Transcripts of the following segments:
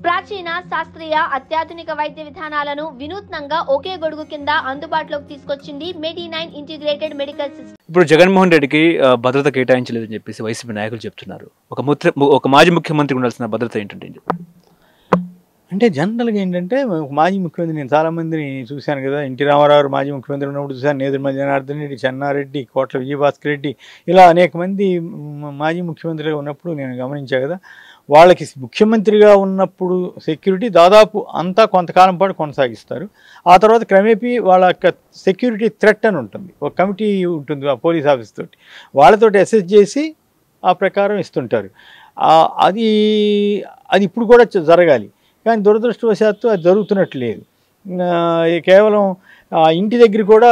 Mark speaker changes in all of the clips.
Speaker 1: ప్రాచీన శాస్త్రీయ అత్యాధునిక వైద్య విధానాలను వినూత్నంగా ఒకే గొడుగు కింద అందుబాటులోకి తీసుకొచ్చింది మెడి9 ఇంటిగ్రేటెడ్ మెడికల్ సిస్టమ్.
Speaker 2: ఇప్పుడు జగన్మోహన్ రెడ్డికి భద్రత కేటాయించలేదని చెప్పేసి వైసీపీ నాయకులు చెప్తున్నారు. ఒక మాజీ ముఖ్యమంత్రికి ఉండాల్సిన భద్రత ఏంటంటే,
Speaker 3: అంటే జనరల్గా ఏంటంటే మాజీ ముఖ్యమంత్రి నేను చాలామందిని చూశాను కదా. ఎన్టీ రామారావు మాజీ ముఖ్యమంత్రి ఉన్నప్పుడు చూశాను. నేదురుమల్లి జనార్దన్ రెడ్డి, చెన్నారెడ్డి, కోట్ల విజయభాస్కర్ రెడ్డి, ఇలా అనేక మంది మాజీ ముఖ్యమంత్రిగా ఉన్నప్పుడు నేను గమనించా కదా. వాళ్ళకి ముఖ్యమంత్రిగా ఉన్నప్పుడు సెక్యూరిటీ దాదాపు అంతా కొంతకాలం పాటు కొనసాగిస్తారు. ఆ తర్వాత క్రమేపీ వాళ్ళ యొక్క సెక్యూరిటీ థ్రెట్ అని ఉంటుంది, ఒక కమిటీ ఉంటుంది ఆ పోలీస్ ఆఫీస్ తోటి, వాళ్ళతోటి అసెస్ చేసి ఆ ప్రకారం ఇస్తుంటారు. అది ఇప్పుడు కూడా జరగాలి. కానీ దురదృష్టవశాత్తు అది జరుగుతున్నట్టు లేదు. కేవలం ఇంటి దగ్గర కూడా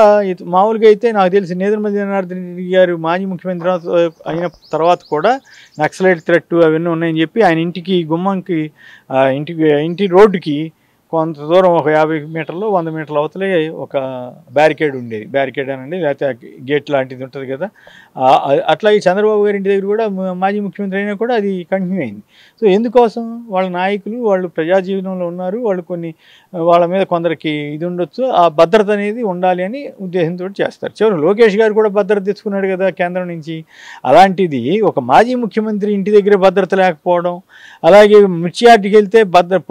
Speaker 3: మామూలుగా అయితే నాకు తెలిసి నేదురుమల్లి జనార్దన్ రెడ్డి గారు మాజీ ముఖ్యమంత్రి అయిన తర్వాత కూడా నక్సలైట్ థ్రెట్ అవన్నీ ఉన్నాయని చెప్పి ఆయన ఇంటికి గుమ్మంకి ఇంటి రోడ్డుకి కొంత దూరం ఒక 50 మీటర్లు 100 మీటర్ల అవతలే ఒక బ్యారికేడ్ ఉండేది. బ్యారికేడ్ అనండి, లేకపోతే గేట్ లాంటిది ఉంటుంది కదా. అట్లాగే చంద్రబాబు గారి ఇంటి దగ్గర కూడా మాజీ ముఖ్యమంత్రి అయినా కూడా అది కంటిన్యూ అయింది. సో ఎందుకోసం? వాళ్ళ నాయకులు వాళ్ళు ప్రజాజీవనంలో ఉన్నారు, వాళ్ళు వాళ్ళ మీద కొందరికి ఇది ఉండొచ్చు, ఆ భద్రత అనేది ఉండాలి అని ఉద్దేశంతో చేస్తారు. చివరికి లోకేష్ గారు కూడా భద్రత తెచ్చుకున్నాడు కదా కేంద్రం నుంచి. అలాంటిది ఒక మాజీ ముఖ్యమంత్రి ఇంటి దగ్గర భద్రత లేకపోవడం, అలాగే మిర్చియార్డుకి వెళ్తే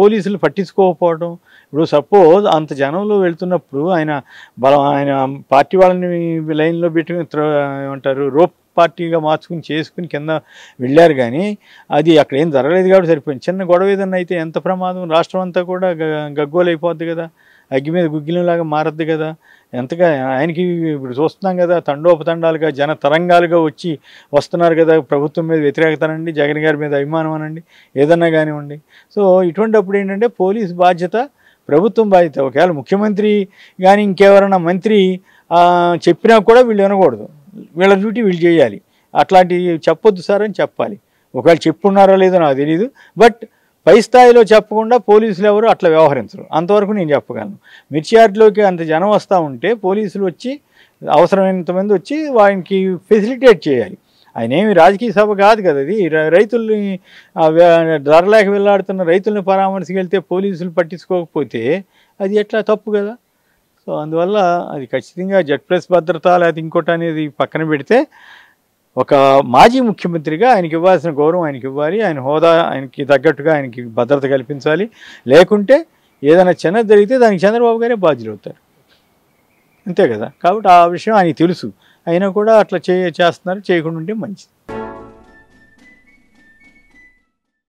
Speaker 3: పోలీసులు పట్టించుకోకపోవడం. ఇప్పుడు సపోజ్ అంత జనంలో వెళ్తున్నప్పుడు ఆయన పార్టీ వాళ్ళని లైన్లో పెట్టి ఏమంటారు రోప్ పార్టీగా మార్చుకుని చేసుకుని కింద వెళ్ళారు. కానీ అది అక్కడ ఏం జరగలేదు కాబట్టి సరిపోయింది. చిన్న గొడవ ఏదన్నా అయితే ఎంత ప్రమాదం, రాష్ట్రం అంతా కూడా గగ్గోలైపోద్ది కదా, అగ్గి మీద గుగ్గిలంలాగా మారద్దు కదా. ఎంతగా ఆయనకి ఇప్పుడు చూస్తున్నాం కదా, తండోపతండాలుగా జన తరంగాలుగా వస్తున్నారు కదా. ప్రభుత్వం మీద వ్యతిరేకత అనండి, జగన్ గారి మీద అభిమానం అనండి, ఏదన్నా కానివ్వండి. సో ఇటువంటిప్పుడు ఏంటంటే పోలీస్ బాధ్యత, ప్రభుత్వం బాధ్యత. ఒకవేళ ముఖ్యమంత్రి కానీ ఇంకెవరైనా మంత్రి చెప్పినా కూడా వీళ్ళు వినకూడదు, వీళ్ళ డ్యూటీ వీళ్ళు చేయాలి. అట్లాంటివి చెప్పొద్దు సార్ అని చెప్పాలి. ఒకవేళ చెప్పున్నారో లేదో నాకు తెలీదు, బట్ పై స్థాయిలో చెప్పకుండా పోలీసులు ఎవరు అట్లా వ్యవహరించరు, అంతవరకు నేను చెప్పగలను. మిర్చియార్డులోకి అంత జనం వస్తూ ఉంటే పోలీసులు వచ్చి అవసరమైనంతమంది వచ్చి వారికి ఫెసిలిటేట్ చేయాలి. ఆయన ఏమి రాజకీయ సభ కాదు కదా, అది రైతుల్ని ధరలేక వెళ్ళాడుతున్న రైతుల్ని పరామర్శకి వెళ్తే పోలీసులు పట్టించుకోకపోతే అది ఎట్లా తప్పు కదా. సో అందువల్ల అది ఖచ్చితంగా జెడ్+ భద్రత లేకపోతే ఇంకోటి అనేది పక్కన పెడితే ఒక మాజీ ముఖ్యమంత్రిగా ఆయనకి ఇవ్వాల్సిన గౌరవం ఆయనకి ఇవ్వాలి, ఆయన హోదా ఆయనకి తగ్గట్టుగా ఆయనకి భద్రత కల్పించాలి. లేకుంటే ఏదైనా చిన్నది జరిగితే దానికి చంద్రబాబు గారే బాధ్యులు అవుతారు, అంతే కదా. కాబట్టి ఆ విషయం ఆయనకి తెలుసు, అయినా కూడా అట్లా చేస్తున్నారు. చేయకుండా ఉంటే మంచిది.